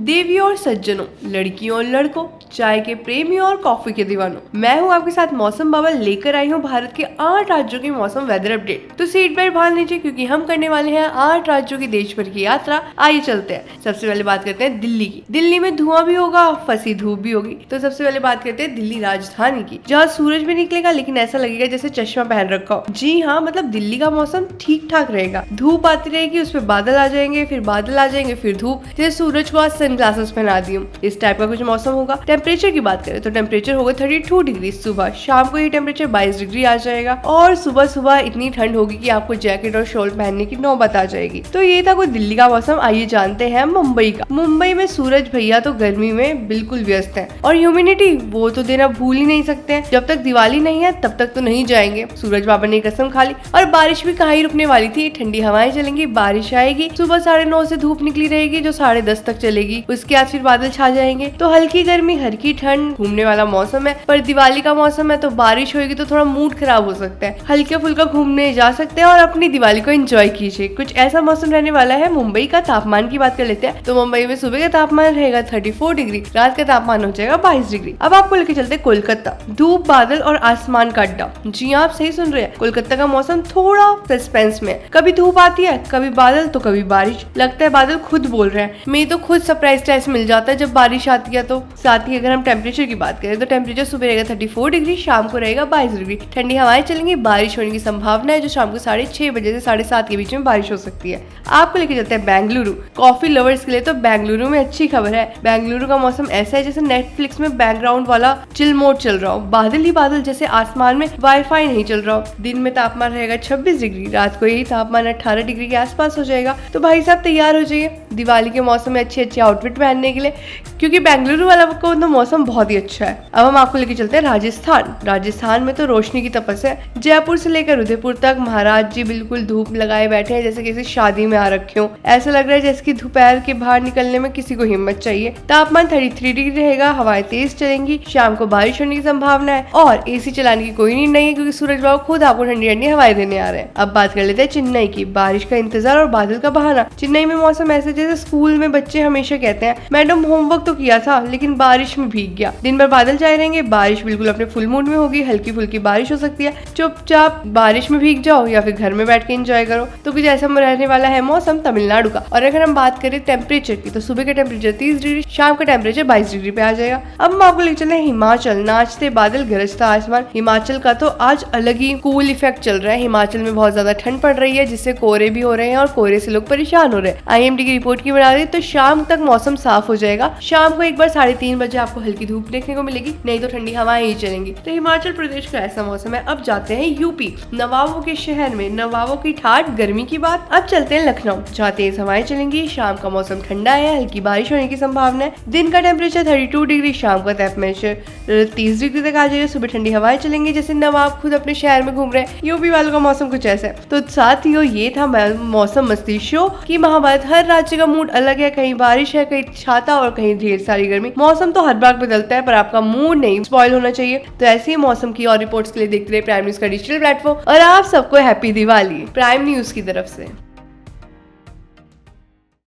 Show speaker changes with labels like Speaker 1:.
Speaker 1: देवियों और सज्जनों, लड़कियों और लड़कों, चाय के प्रेमियों और कॉफी के दीवानों, मैं हूँ आपके साथ मौसम बाबा, लेकर आई हूँ भारत के 8 राज्यों की मौसम वेदर अपडेट। तो सीट बेल्ट बांध लीजिए क्योंकि हम करने वाले हैं 8 राज्यों की देश भर की यात्रा। आइए चलते हैं। सबसे पहले बात करते हैं दिल्ली की। दिल्ली में धुआं भी होगा, फंसी धूप भी होगी। तो सबसे पहले बात करते हैं दिल्ली राजधानी की, जहाँ सूरज भी निकलेगा लेकिन ऐसा लगेगा जैसे चश्मा पहन रखा हो। जी हाँ, मतलब दिल्ली का मौसम ठीक ठाक रहेगा। धूप आती रहेगी, उस पर बादल आ जाएंगे, फिर बादल आ जाएंगे, फिर धूप, जैसे सूरज को आज सनग्लासेस पहना दी हूं। इस टाइप का कुछ मौसम होगा। टेम्परेचर की बात करें तो टेम्परेचर होगा 32 डिग्री सुबह, शाम को ये टेम्परेचर 22 डिग्री आ जाएगा और सुबह सुबह इतनी ठंड होगी कि आपको जैकेट और शॉल पहनने की नौबत आ जाएगी। तो ये था कोई दिल्ली का मौसम। आइए जानते हैं मुंबई का। मुंबई में सूरज भैया तो गर्मी में बिल्कुल व्यस्त है और ह्यूमिडिटी वो तो देना भूल ही नहीं सकते हैं। जब तक दिवाली नहीं है तब तक तो नहीं जाएंगे। सूरज बाबा ने कसम खा ली। और बारिश भी कहाँ ही रुकने वाली थी। ठंडी हवाएं चलेंगी, बारिश आएगी, सुबह 9:30 से धूप निकली रहेगी जो 10:30 तक चलेगी। उसके बाद फिर बादल छा जाएंगे। तो हल्की गर्मी, हल्की ठंड, घूमने वाला मौसम है। पर दिवाली का मौसम है तो बारिश होगी तो थोड़ा मूड खराब हो सकता है। हल्के फुल्का घूमने जा सकते हैं और अपनी दिवाली को एंजॉय कीजिए। कुछ ऐसा मौसम रहने वाला है। मुंबई का तापमान की बात कर लेते हैं तो मुंबई में सुबह का तापमान रहेगा 34 डिग्री, रात का तापमान हो जाएगा 22 डिग्री। अब आपको लेके चलते हैं कोलकाता। धूप, बादल और आसमान का अड्डा। जी आप सही सुन रहे हैं, कोलकाता का मौसम थोड़ा सस्पेंस में। कभी धूप आती है, कभी बादल तो कभी बारिश। लगता है बादल खुद बोल रहे हैं। मैं तो खुद सरप्राइज ऐसे मिल जाता है जब बारिश आती है। तो साथ ही अगर हम टेम्परेचर की बात करें तो टेम्परेचर सुबह रहेगा 34 डिग्री, शाम को रहेगा 22 डिग्री। ठंडी हवाएं चलेंगी, बारिश होने की संभावना है जो शाम को 6:30 बजे से 7:30 के बीच में बारिश हो सकती है। आपको लेके चलते हैं बेंगलुरु। कॉफी लवर्स के लिए तो बेंगलुरु में अच्छी खबर है। बेंगलुरु का मौसम ऐसा है जैसे नेटफ्लिक्स में बैकग्राउंड वाला चिल मोड चल रहा हो। बादल ही बादल, जैसे आसमान में वाईफाई नहीं चल रहा हो। दिन में तापमान रहेगा 26 डिग्री, रात को यही तापमान 18 डिग्री के आसपास हो जाएगा। तो भाई साहब तैयार हो जाइए दिवाली के मौसम में अच्छे अच्छे आउटफिट पहनने के लिए, क्योंकि बेंगलुरु वाला को तो मौसम बहुत ही अच्छा है। अब हम आपको लेके चलते हैं राजस्थान। राजस्थान में तो रोशनी की तपस है। जयपुर से लेकर उदयपुर तक महाराज जी बिल्कुल धूप लगाए बैठे हैं, जैसे किसी शादी में आ रखे हो। ऐसा लग रहा है जैसे कि दोपहर के बाहर निकलने में किसी को हिम्मत चाहिए। तापमान 33 डिग्री रहेगा, हवाएं तेज चलेंगी, शाम को बारिश होने की संभावना है और एसी चलाने की कोई नीड नहीं है क्योंकि सूरज बाबू खुद आपको ठंडी ठंडी हवाएं देने आ रहे हैं। अब बात कर लेते हैं चेन्नई की। बारिश का इंतजार और बादल का बहाना। चेन्नई में मौसम ऐसे जैसे स्कूल में बच्चे हमेशा कहते हैं, मैडम होमवर्क तो किया था लेकिन बारिश में भीग गया। दिन भर बादल छाए रहेंगे, बारिश बिल्कुल अपने फुल मूड में होगी, हल्की फुल्की बारिश हो सकती है। चुपचाप बारिश में भीग जाओ या फिर घर में बैठ के एंजॉय करो। तो कुछ ऐसा रहने वाला है मौसम तमिलनाडु का। और अगर हम बात करें टेम्परेचर की तो सुबह का टेम्परेचर 30 डिग्री, शाम का टेम्परेचर 22 डिग्री पे आ जाएगा। अब हम आपको ले चले हिमाचल। नाचते बादल, गरजता आसमान। हिमाचल का तो आज अलग ही कूल इफेक्ट चल रहा है। हिमाचल में बहुत ज्यादा ठंड पड़ रही है जिससे कोहरे भी हो रहे हैं और कोहरे से लोग परेशान हो रहे हैं। IMD की रिपोर्ट की बना रही तो शाम तक मौसम साफ हो जाएगा। शाम को एक बार 3:30 बजे आपको हल्की धूप देखने को मिलेगी, नहीं तो ठंडी हवाएं ही चलेंगी। तो हिमाचल प्रदेश का ऐसा मौसम है। अब जाते हैं यूपी। नवाबों के शहर में नवाबों की ठाठ गर्मी की बात। अब चलते हैं लखनऊ, जहाँ तेज हवाएं चलेंगी। शाम का मौसम ठंडा है, हल्की बारिश होने की संभावना है। दिन का टेम्परेचर 32 डिग्री, शाम का टेम्परेचर 30 डिग्री तक आ जाएगा। सुबह ठंडी हवाएं चलेंगी जैसे नवाब खुद अपने शहर में घूम रहे हैं। यूपी वालों का मौसम कुछ ऐसा है। तो साथियों, ये था मौसम मस्ती शो की महाभारत। हर राज्य का मूड अलग है, कहीं बारिश है, कहीं छाता और कहीं ढेर सारी गर्मी। मौसम तो हर बार बदलता है पर आपका मूड नहीं स्पॉइल होना चाहिए। तो ऐसे ही मौसम की और रिपोर्ट्स के लिए देखते रहे प्राइम न्यूज का डिजिटल प्लेटफॉर्म। और आप सबको हैप्पी दिवाली प्राइम न्यूज की तरफ से।